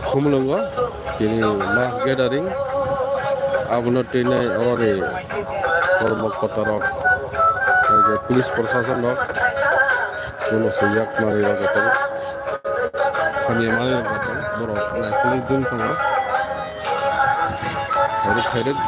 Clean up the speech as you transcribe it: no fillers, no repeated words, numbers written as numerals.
Kumulungo kini mass gathering abuna tene orore kormo kotorok pulis प्रशासन rok kuno suyak mari rok atau kami mari rok atau borok na kulit dun tango borok theret